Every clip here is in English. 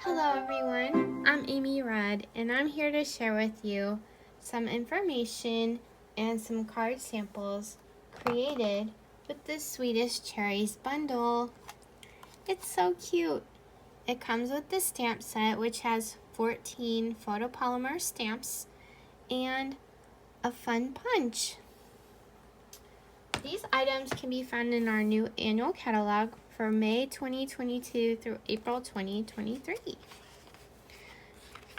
Hello everyone, I'm Amy Rudd and I'm here to share with you some information and some card samples created with the Swedish Cherries bundle. It's so cute. It comes with the stamp set, which has 14 photopolymer stamps and a fun punch. These items can be found in our new annual catalog for May 2022 through April 2023.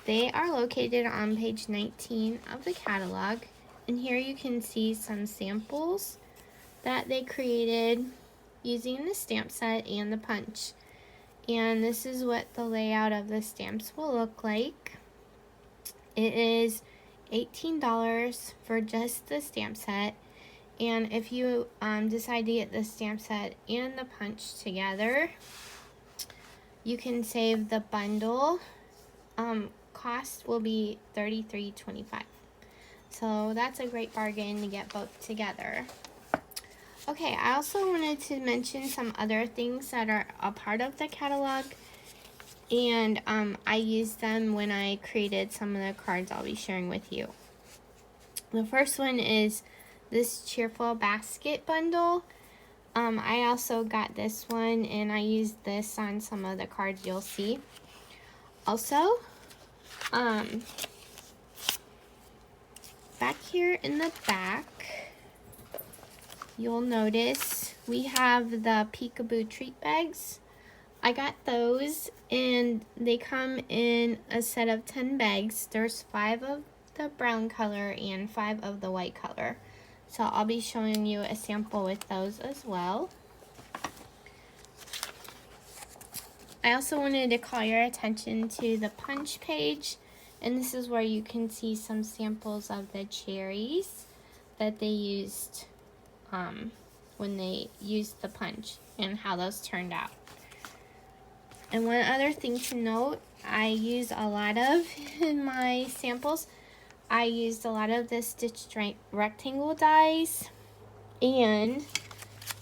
They are located on page 19 of the catalog, and here you can see some samples that they created using the stamp set and the punch. And this is what the layout of the stamps will look like. It is $18 for just the stamp set, and if you decide to get the stamp set and the punch together, you can save the bundle. Cost will be $33.25. So that's a great bargain to get both together. Okay, I also wanted to mention some other things that are a part of the catalog, and I used them when I created some of the cards I'll be sharing with you. The first one is this Cheerful basket bundle. I also got this one and I used this on some of the cards you'll see. Also, back here in the back, you'll notice we have the Peekaboo treat bags. I got those and they come in a set of 10 bags. There's 5 of the brown color and 5 of the white color. So I'll be showing you a sample with those as well. I also wanted to call your attention to the punch page, and this is where you can see some samples of the cherries that they used when they used the punch and how those turned out. And one other thing to note, I use a lot of in my samples. I used a lot of the stitched rectangle dies, and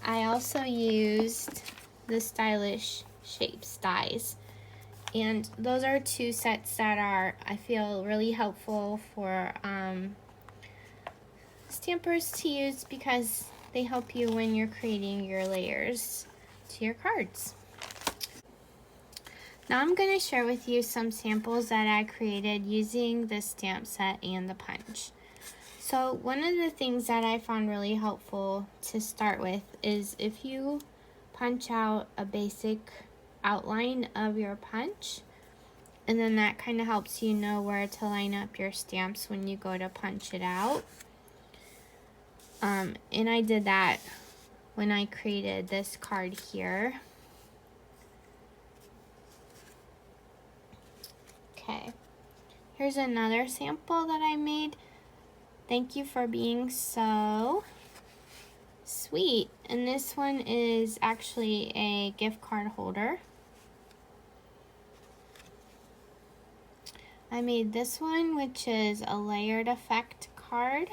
I also used the stylish shapes dies. And those are two sets that are, I feel, really helpful for stampers to use because they help you when you're creating your layers to your cards. Now I'm going to share with you some samples that I created using the stamp set and the punch. So one of the things that I found really helpful to start with is if you punch out a basic outline of your punch, and then that kind of helps you know where to line up your stamps when you go to punch it out. And I did that when I created this card here. Okay, here's another sample that I made. Thank you for being so sweet. And this one is actually a gift card holder. I made this one, which is a layered effect card.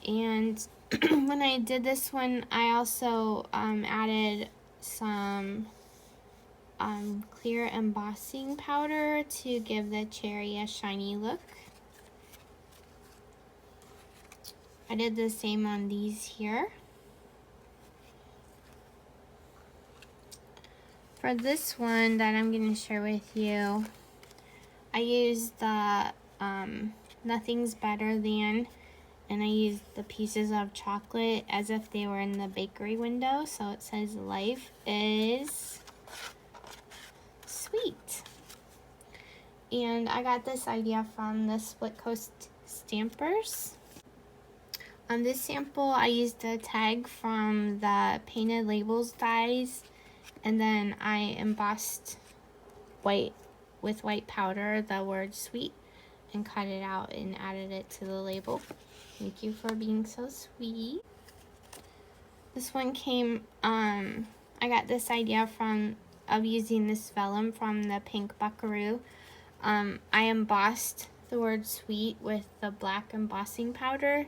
And when I did this one, I also added some clear embossing powder to give the cherry a shiny look. I did the same on these here. For this one that I'm going to share with you, I used the Nothing's Better Than, and I used the pieces of chocolate as if they were in the bakery window. So it says life is sweet. And I got this idea from the Split Coast Stampers. On this sample, I used a tag from the Painted Labels dies, and then I embossed with white powder the word sweet and cut it out and added it to the label. Thank you for being so sweet. This one came, I got this idea of using this vellum from the Pink Buckaroo. I embossed the word sweet with the black embossing powder,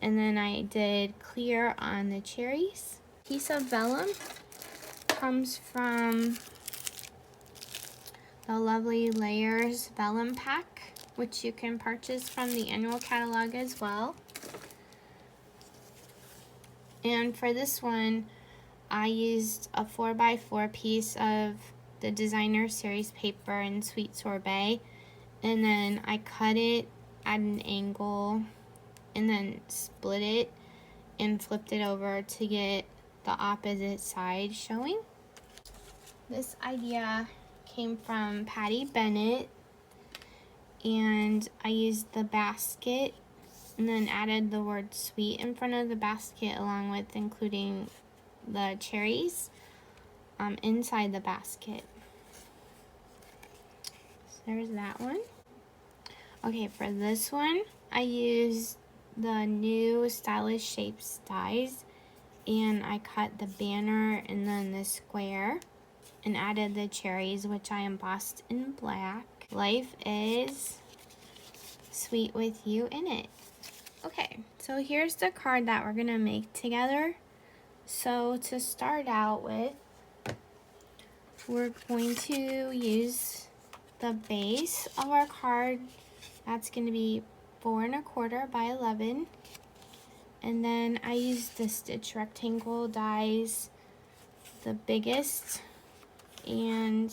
and then I did clear on the cherries. Piece of vellum comes from the lovely Layers Vellum Pack, which you can purchase from the annual catalog as well. And for this one, I used a 4x4 piece of the Designer Series paper in Sweet Sorbet, and then I cut it at an angle and then split it and flipped it over to get the opposite side showing. This idea came from Patty Bennett, and I used the basket and then added the word sweet in front of the basket, along with including the cherries inside the basket. So there's that one. Okay, for this one, I used the new Stylish Shapes dies, and I cut the banner and then the square and added the cherries, which I embossed in black. Life is sweet with you in it. Okay, so here's the card that we're gonna make together. So to start out with, we're going to use the base of our card. That's gonna be 4 1/4 by 11. And then I used the stitch rectangle dies, the biggest and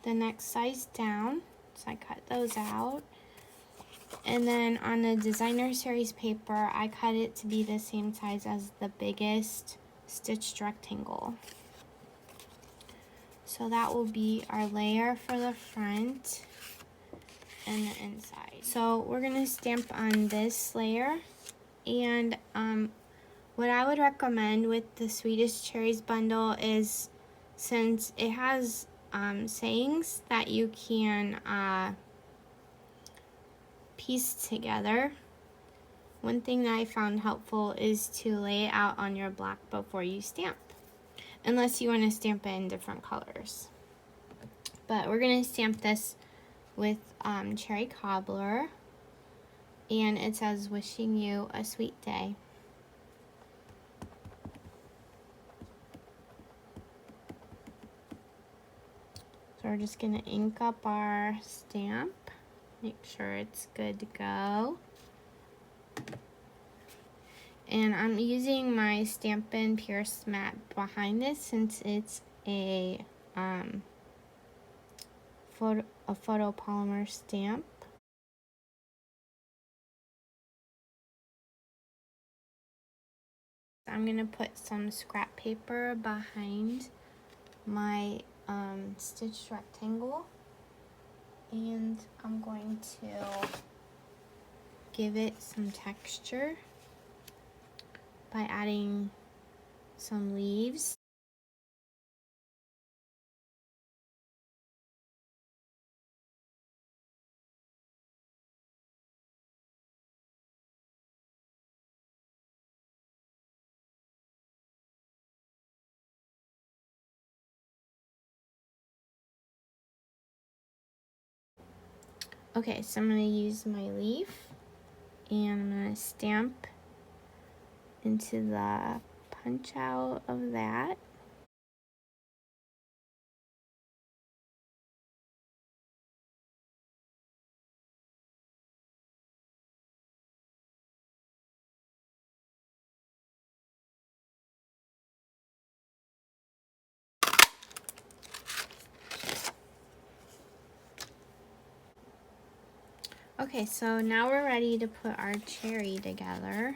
the next size down. So I cut those out. And then on the Designer Series paper, I cut it to be the same size as the biggest stitched rectangle. So that will be our layer for the front and the inside. So we're gonna stamp on this layer, and what I would recommend with the Sweetest Cherries bundle is, since it has sayings that you can piece together, one thing that I found helpful is to lay it out on your block before you stamp, unless you want to stamp it in different colors. But we're going to stamp this with Cherry Cobbler, and it says, wishing you a sweet day. So we're just going to ink up our stamp, make sure it's good to go. And I'm using my Stampin' Pierce mat behind this, since it's a photopolymer stamp. I'm gonna put some scrap paper behind my stitched rectangle, and I'm going to give it some texture by adding some leaves. Okay, so I'm going to use my leaf, and I'm going to stamp into the punch out of that. Okay, so now we're ready to put our cherry together.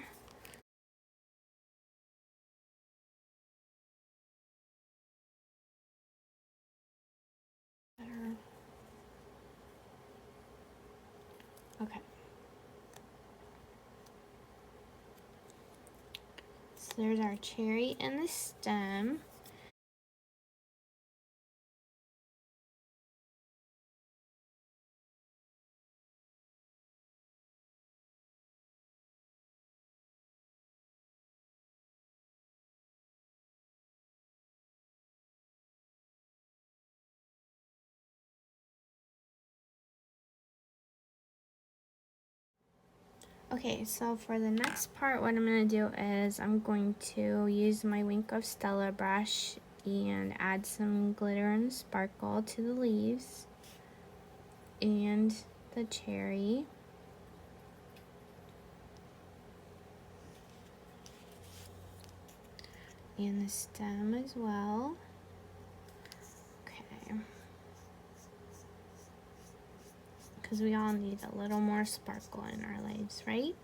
Okay. So there's our cherry and the stem. Okay, so for the next part, what I'm going to do is I'm going to use my Wink of Stella brush and add some glitter and sparkle to the leaves. and the cherry. And the stem as well. Okay. Because we all need a little more sparkle in our lives, right?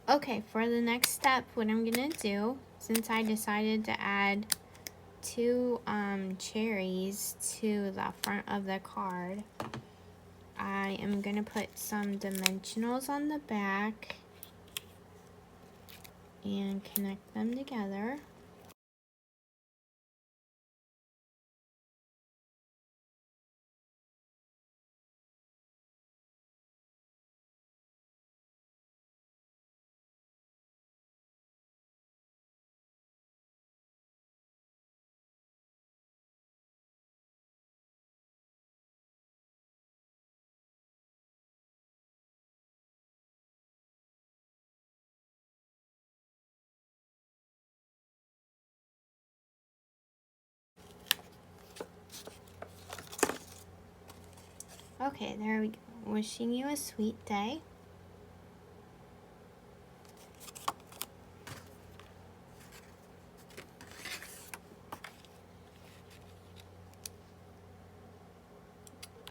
Okay, for the next step, what I'm gonna do, since I decided to add 2 cherries to the front of the card, I am gonna put some dimensionals on the back and connect them together. Okay, there we go. Wishing you a sweet day.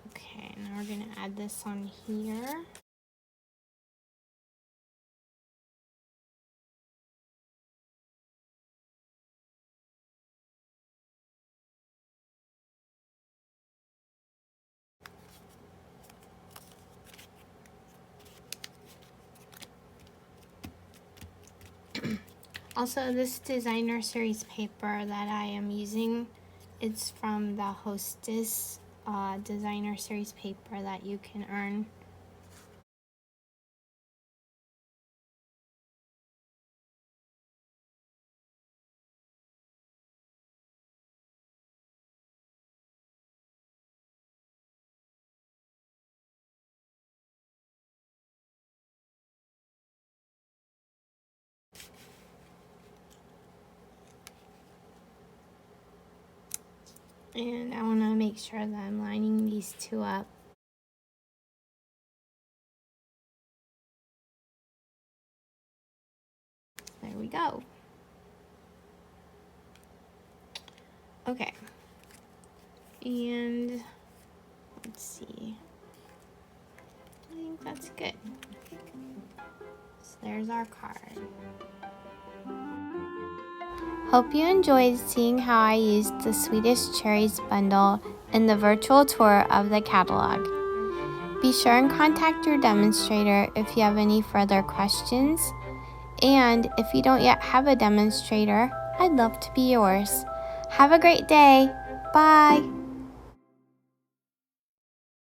Okay, now we're gonna add this on here. Also, this designer series paper that I am using, it's from the Hostess designer series paper that you can earn. And I want to make sure that I'm lining these 2 up. There we go. Okay. And let's see. I think that's good. So there's our card. Hope you enjoyed seeing how I used the Swedish Cherries bundle in the virtual tour of the catalog. Be sure and contact your demonstrator if you have any further questions. And if you don't yet have a demonstrator, I'd love to be yours. Have a great day. Bye.